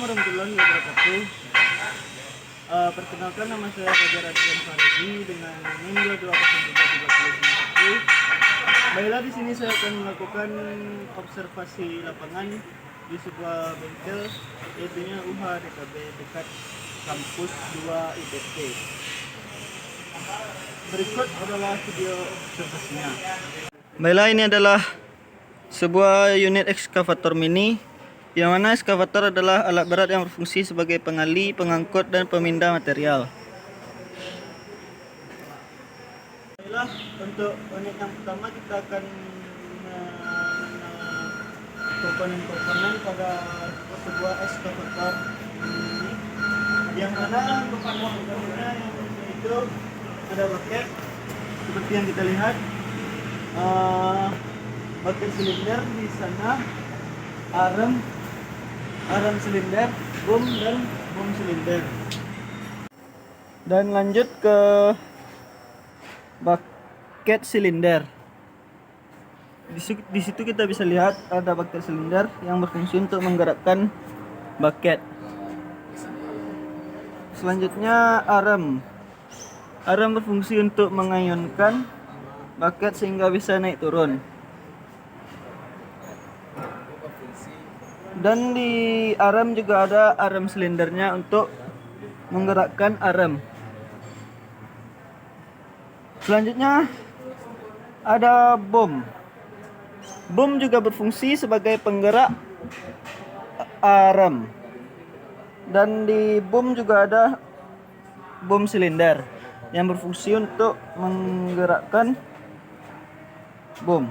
warahmatullahi wabarakatuh. Perkenalkan, nama saya Fajar Adrian Faridi dengan NIM 220331. Baiklah, di sini saya akan melakukan observasi lapangan di sebuah bengkel, yaitunya UH DKB dekat kampus 2 IPT. Berikut adalah video observasinya. Baiklah, ini adalah sebuah unit ekskavator mini, yang mana ekskavator adalah alat berat yang berfungsi sebagai pengali, pengangkut, dan pemindah material. Baiklah, untuk unit yang pertama kita akan komponen-komponen pada sebuah ekskavator ini, yang mana komponen-komponennya itu ada bucket seperti yang kita lihat, bucket silinder di sana, arm silinder, boom dan boom silinder. Dan lanjut ke bucket silinder. Di situ kita bisa lihat ada bucket silinder yang berfungsi untuk menggerakkan bucket. Selanjutnya arm berfungsi untuk mengayunkan bucket sehingga bisa naik turun. Dan di arm juga ada arm silindernya untuk menggerakkan arm. Selanjutnya ada boom. Boom juga berfungsi sebagai penggerak arm. Dan di boom juga ada boom silinder yang berfungsi untuk menggerakkan boom.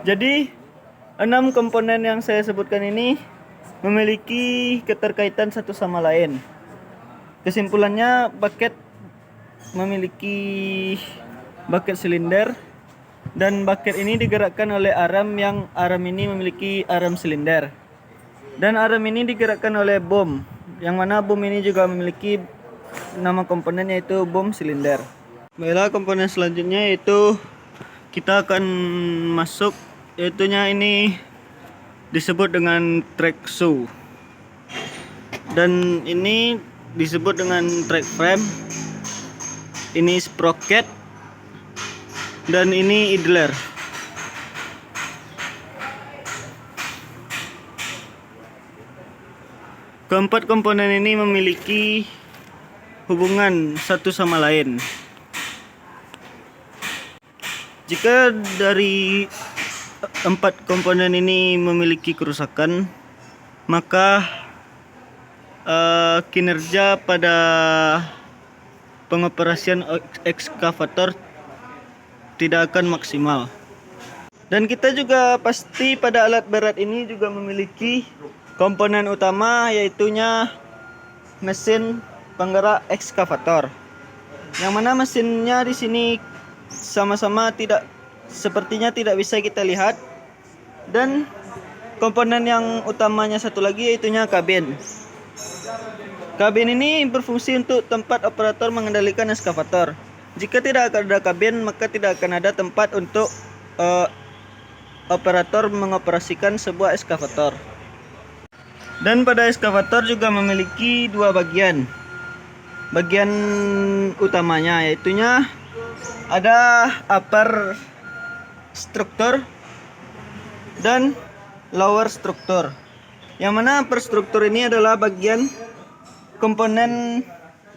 Jadi 6 komponen yang saya sebutkan ini memiliki keterkaitan satu sama lain. Kesimpulannya, bucket memiliki bucket silinder, dan bucket ini digerakkan oleh arm, yang arm ini memiliki arm silinder. Dan arm ini digerakkan oleh boom, yang mana boom ini juga memiliki nama komponen, yaitu boom silinder. Baiklah, komponen selanjutnya yaitu kita akan masuk, yaitunya ini disebut dengan track shoe, dan ini disebut dengan track frame, ini sprocket, dan ini idler. Keempat komponen ini memiliki hubungan satu sama lain. Jika dari 4 komponen ini memiliki kerusakan, maka kinerja pada pengoperasian ekskavator tidak akan maksimal. Dan kita juga pasti pada alat berat ini juga memiliki komponen utama, yaitunya mesin penggerak ekskavator, yang mana mesinnya di sini sama-sama sepertinya tidak bisa kita lihat. Dan komponen yang utamanya satu lagi, yaitunya kabin. Kabin ini berfungsi untuk tempat operator mengendalikan ekskavator. Jika tidak ada kabin, maka tidak akan ada tempat untuk operator mengoperasikan sebuah ekskavator. Dan pada ekskavator juga memiliki 2 bagian. Bagian utamanya yaitunya ada upper struktur dan lower struktur, yang mana upper struktur ini adalah komponen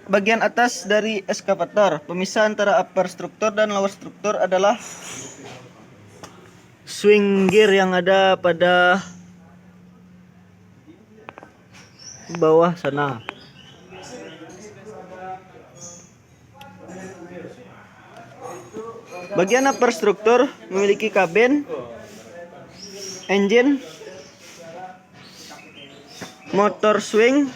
bagian atas dari ekskavator. Pemisah antara upper struktur dan lower struktur adalah swing gear yang ada pada bawah sana. Bagian upper struktur memiliki kabin, engine, motor swing,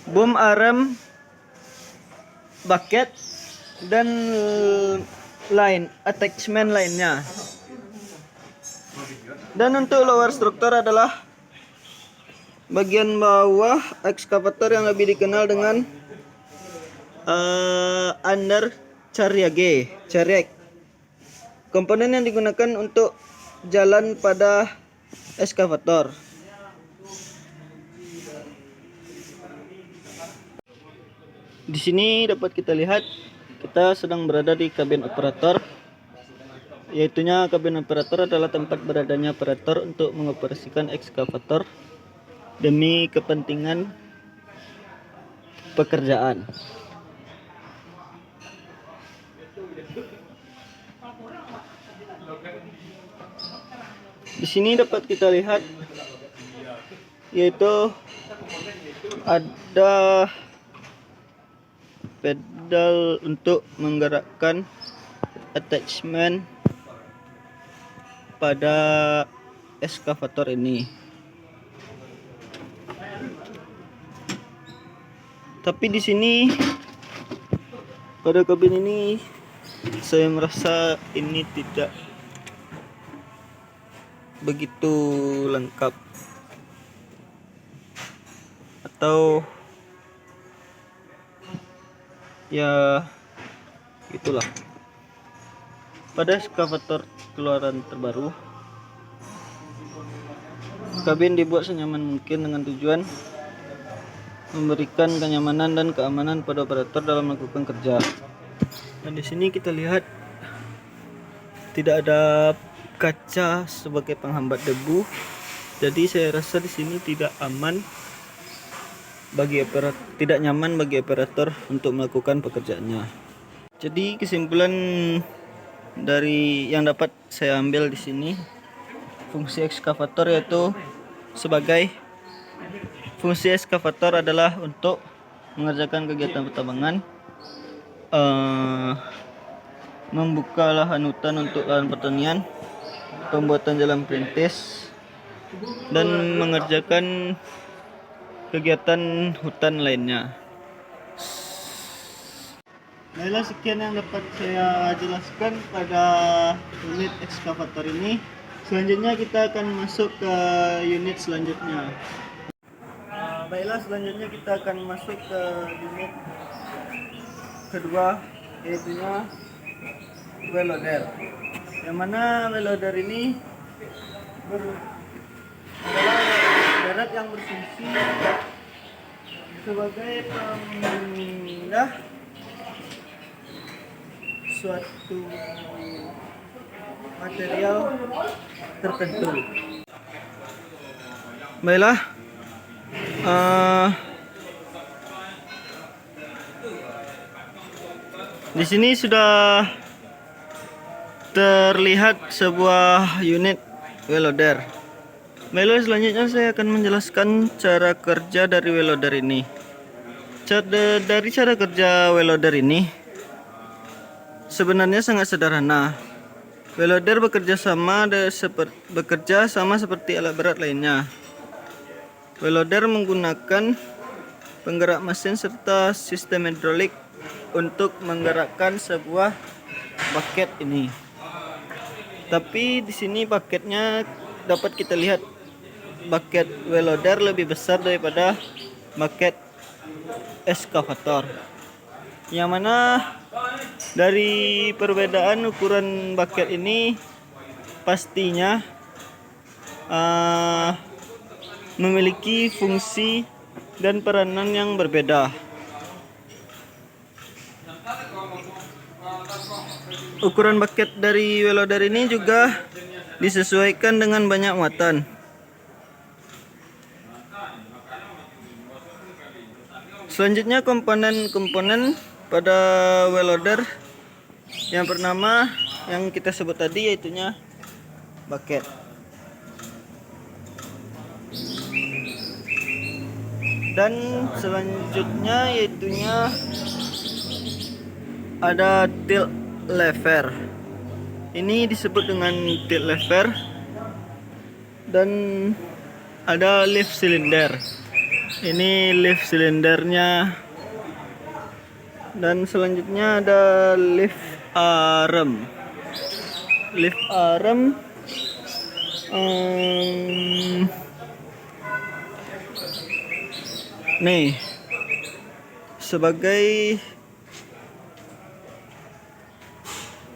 boom arm, bucket, dan attachment lainnya. Dan untuk lower struktur adalah bagian bawah ekskavator yang lebih dikenal dengan under chariot. Komponen yang digunakan untuk jalan pada eskavator. Di sini dapat kita lihat kita sedang berada di kabin operator. Yaitunya kabin operator adalah tempat beradanya operator untuk mengoperasikan ekskavator demi kepentingan pekerjaan. Di sini dapat kita lihat yaitu ada pedal untuk menggerakkan attachment pada eskavator ini. Tapi di sini pada kabin ini saya merasa ini tidak begitu lengkap, atau ya itulah. Pada eskavator keluaran terbaru, kabin dibuat senyaman mungkin dengan tujuan memberikan kenyamanan dan keamanan pada operator dalam melakukan kerja. Dan di sini kita lihat tidak ada kaca sebagai penghambat debu. Jadi saya rasa di sini tidak aman bagi operator, tidak nyaman bagi operator untuk melakukan pekerjaannya. Jadi kesimpulan dari yang dapat saya ambil di sini, fungsi ekskavator yaitu fungsi ekskavator adalah untuk mengerjakan kegiatan pertambangan, membuka lahan hutan untuk lahan pertanian, pembuatan jalan perintis, dan mengerjakan kegiatan hutan lainnya. Baiklah, sekian yang dapat saya jelaskan pada unit ekskavator ini. Selanjutnya kita akan masuk ke unit selanjutnya. Baiklah, selanjutnya kita akan masuk ke unit kedua, yaitunya wheel loader. Yang mana wheel loader ini adalah darat yang berfungsi sebagai pemindah suatu material tertentu. Baiklah, di sini sudah terlihat sebuah unit wheel loader. Baiklah, selanjutnya saya akan menjelaskan cara kerja dari wheel loader ini. Dari cara kerja wheel loader ini sebenarnya sangat sederhana. Wheel loader bekerja sama seperti alat berat lainnya. Wheel loader menggunakan penggerak mesin serta sistem hidrolik untuk menggerakkan sebuah bucket ini. Tapi di sini bucketnya dapat kita lihat, bucket wheel loader lebih besar daripada bucket eskavator. Yang mana dari perbedaan ukuran bucket ini pastinya memiliki fungsi dan peranan yang berbeda. Ukuran bucket dari wheel loader ini juga disesuaikan dengan banyak muatan. Selanjutnya komponen-komponen pada wheel loader. Yang pertama yang kita sebut tadi yaitunya bucket. Dan selanjutnya yaitunya ada tilt lever. Ini disebut dengan tilt lever. Dan ada lift cylinder. Ini lift silindernya. Dan selanjutnya ada lift arm. Lift arm nih sebagai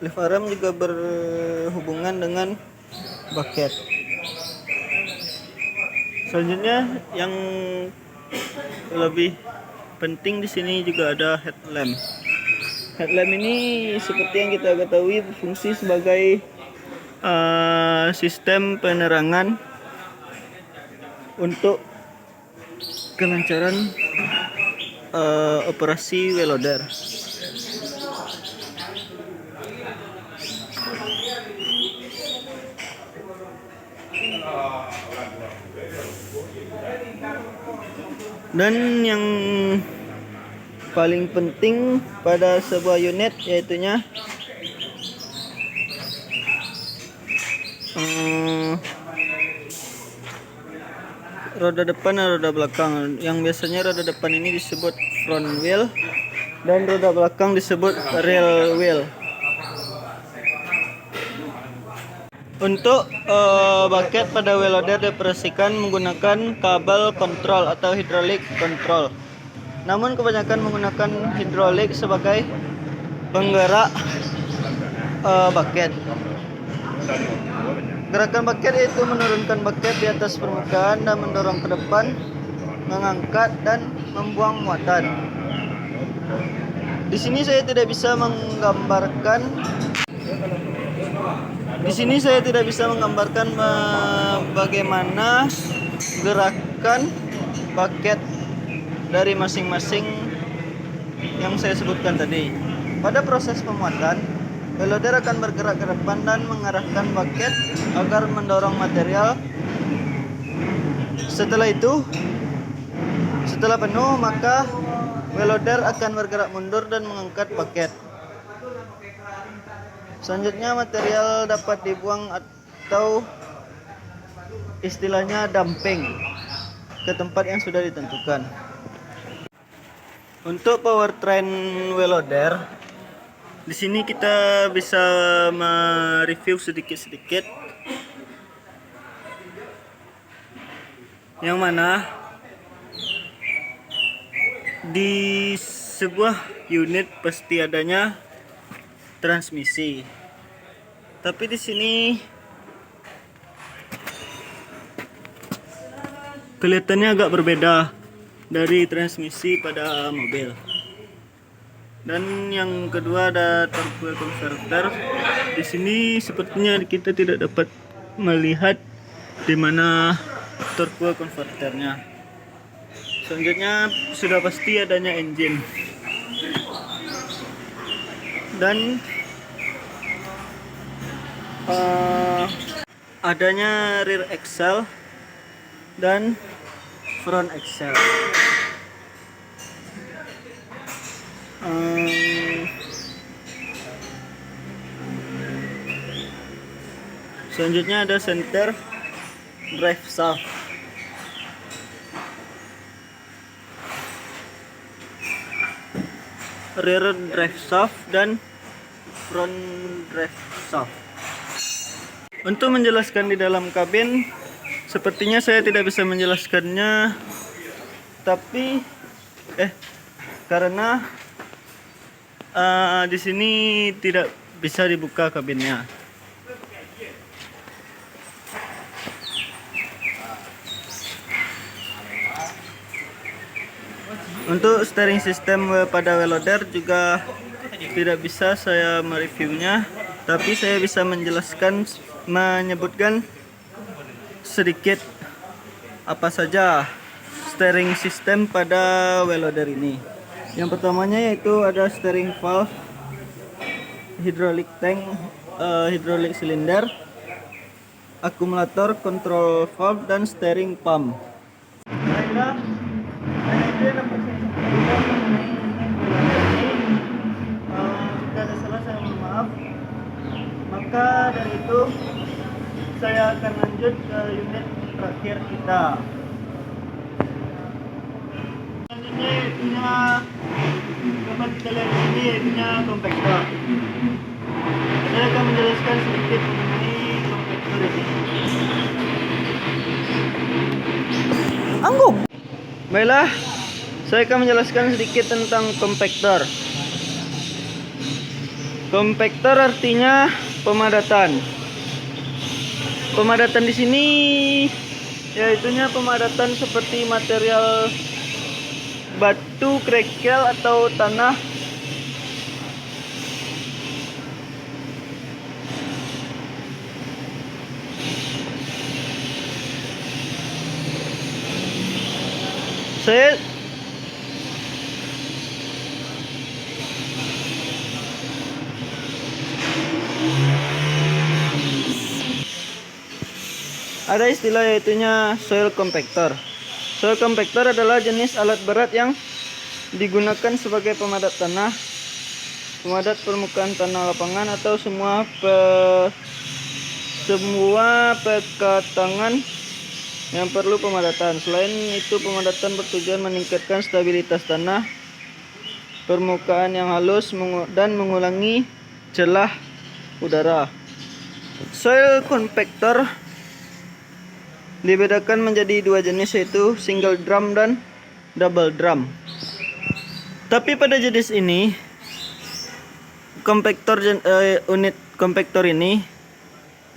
lift arm juga berhubungan dengan bucket. Selanjutnya yang lebih penting di sini juga ada headlamp. Headlamp ini seperti yang kita ketahui berfungsi sebagai sistem penerangan untuk kelancaran operasi welder. Dan yang paling penting pada sebuah unit yaitunya roda depan dan roda belakang. Yang biasanya roda depan ini disebut front wheel dan roda belakang disebut rear wheel. Untuk bucket pada wheel loader dioperasikan menggunakan kabel kontrol atau hydraulic control. Namun kebanyakan menggunakan hidrolik sebagai penggerak bucket. Gerakan bucket yaitu menurunkan bucket di atas permukaan dan mendorong ke depan, mengangkat dan membuang muatan. Di sini saya tidak bisa menggambarkan bagaimana gerakan bucket dari masing-masing yang saya sebutkan tadi. Pada proses pemuatan, wheel loader akan bergerak ke depan dan mengarahkan bucket agar mendorong material. Setelah penuh, maka wheel loader akan bergerak mundur dan mengangkat bucket. Selanjutnya material dapat dibuang atau istilahnya dumping ke tempat yang sudah ditentukan. Untuk powertrain wheel loader, di sini kita bisa mereview sedikit-sedikit. Yang mana di sebuah unit pasti adanya transmisi. Tapi di sini kelihatannya agak berbeda dari transmisi pada mobil. Dan yang kedua ada torque wheel converter. Di sini sepertinya kita tidak dapat melihat di mana torque wheel converternya. Selanjutnya sudah pasti adanya engine. Dan adanya rear axle dan front axle. Selanjutnya ada center drive shaft. Rear drive shaft dan front drive shaft. Untuk menjelaskan di dalam kabin, sepertinya saya tidak bisa menjelaskannya, tapi karena di sini tidak bisa dibuka kabinnya. Untuk steering system pada wheel loader juga tidak bisa saya mereviewnya, tapi saya bisa menyebutkan sedikit apa saja steering system pada wheel loader ini. Yang pertamanya yaitu ada steering valve, hydraulic tank, hydraulic cylinder, akumulator, control valve, dan steering pump. Jika ada salah saya mohon maaf. Maka dari itu saya akan lanjut ke unit terakhir kita. Selanjutnya itunya dapat kita lihat di sini itunya compactor. Saya akan menjelaskan sedikit mengenai compactor ini. Angguk. Baiklah, saya akan menjelaskan sedikit tentang compactor. Compactor artinya pemadatan. Pemadatan di sini yaitunya pemadatan seperti material batu, kerikil atau tanah. Saya ada istilah yaitunya soil compactor. Soil compactor adalah jenis alat berat yang digunakan sebagai pemadat tanah, pemadat permukaan tanah lapangan atau semua pekatangan yang perlu pemadatan. Selain itu, pemadatan bertujuan meningkatkan stabilitas tanah, permukaan yang halus dan mengurangi celah udara. Soil compactor dibedakan menjadi dua jenis, yaitu single drum dan double drum. Tapi pada jenis ini, unit compactor ini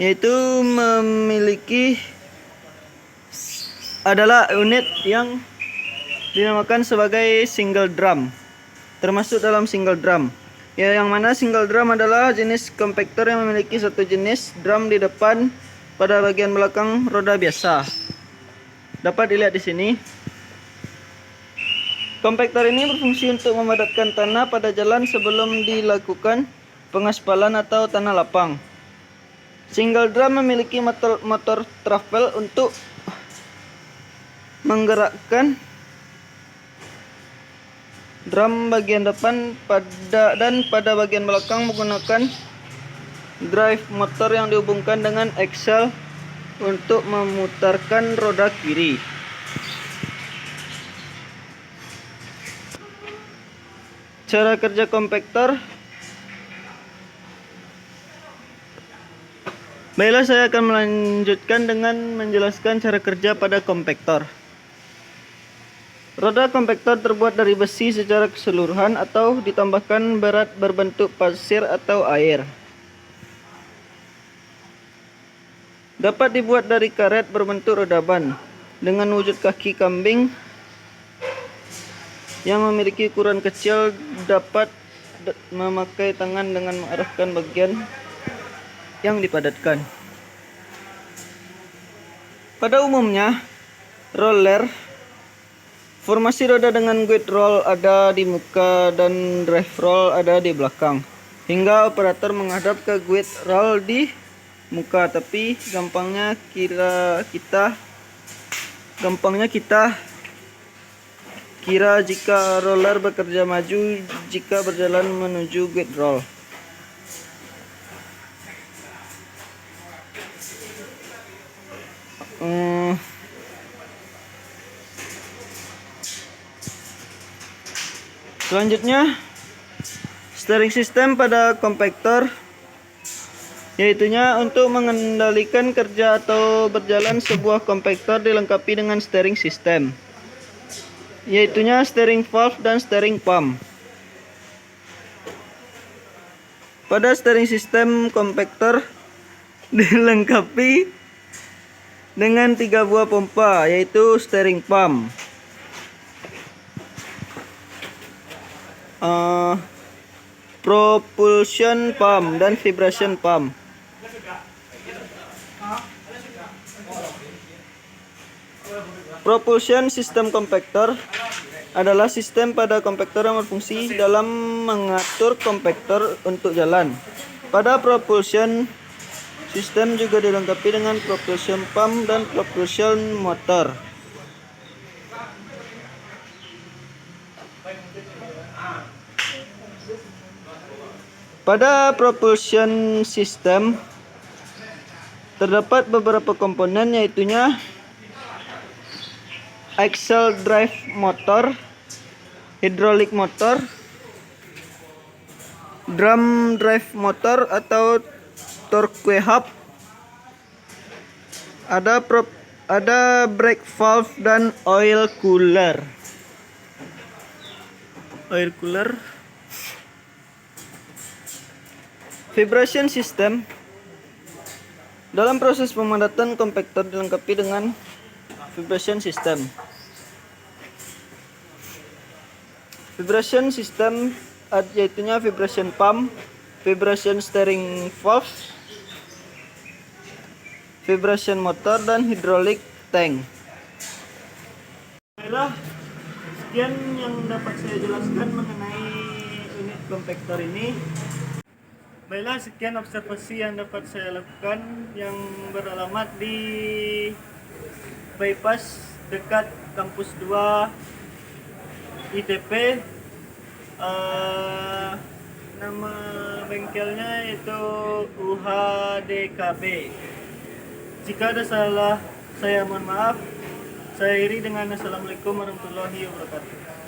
yaitu memiliki adalah unit yang dinamakan sebagai single drum, termasuk dalam single drum. Ya, yang mana single drum adalah jenis compactor yang memiliki satu jenis drum di depan pada bagian belakang roda biasa. Dapat dilihat di sini. Compactor ini berfungsi untuk memadatkan tanah pada jalan sebelum dilakukan pengaspalan atau tanah lapang. Single drum memiliki motor travel untuk menggerakkan drum bagian depan pada bagian belakang menggunakan drive motor yang dihubungkan dengan axle untuk memutarkan roda kiri. Cara kerja compactor. Baiklah, saya akan melanjutkan dengan menjelaskan cara kerja pada compactor. Roda compactor terbuat dari besi secara keseluruhan atau ditambahkan berat berbentuk pasir atau air. Dapat dibuat dari karet berbentuk roda ban dengan wujud kaki kambing yang memiliki ukuran kecil. Dapat memakai tangan dengan mengarahkan bagian yang dipadatkan. Pada umumnya, roller formasi roda dengan guide roll ada di muka dan drive roll ada di belakang, hingga operator menghadap ke guide roll di muka. Tapi gampangnya kita kira jika roller bekerja maju jika berjalan menuju guide roll. Selanjutnya, steering system pada compactor, yaitunya untuk mengendalikan kerja atau berjalan sebuah compactor dilengkapi dengan steering system, yaitunya steering valve dan steering pump. Pada steering system compactor dilengkapi dengan 3 buah pompa, yaitu steering pump, propulsion pump, dan vibration pump. Propulsion system compactor adalah sistem pada compactor yang berfungsi dalam mengatur compactor untuk jalan. Pada propulsion system juga dilengkapi dengan propulsion pump dan propulsion motor. Pada propulsion system terdapat beberapa komponen, yaitunya axle drive motor, hydraulic motor, drum drive motor atau torque hub, ada brake valve dan oil cooler. Vibration system. Dalam proses pemadatan, compactor dilengkapi dengan vibration system. Vibration system yaitunya vibration pump, vibration steering valve, vibration motor, dan hydraulic tank. Baiklah, sekian yang dapat saya jelaskan mengenai unit kompaktor ini. Baiklah, sekian observasi yang dapat saya lakukan yang beralamat di bypass dekat kampus 2 ITP. Nama bengkelnya itu UHDKB. Jika ada salah, saya mohon maaf. Saya iri dengan assalamualaikum warahmatullahi wabarakatuh.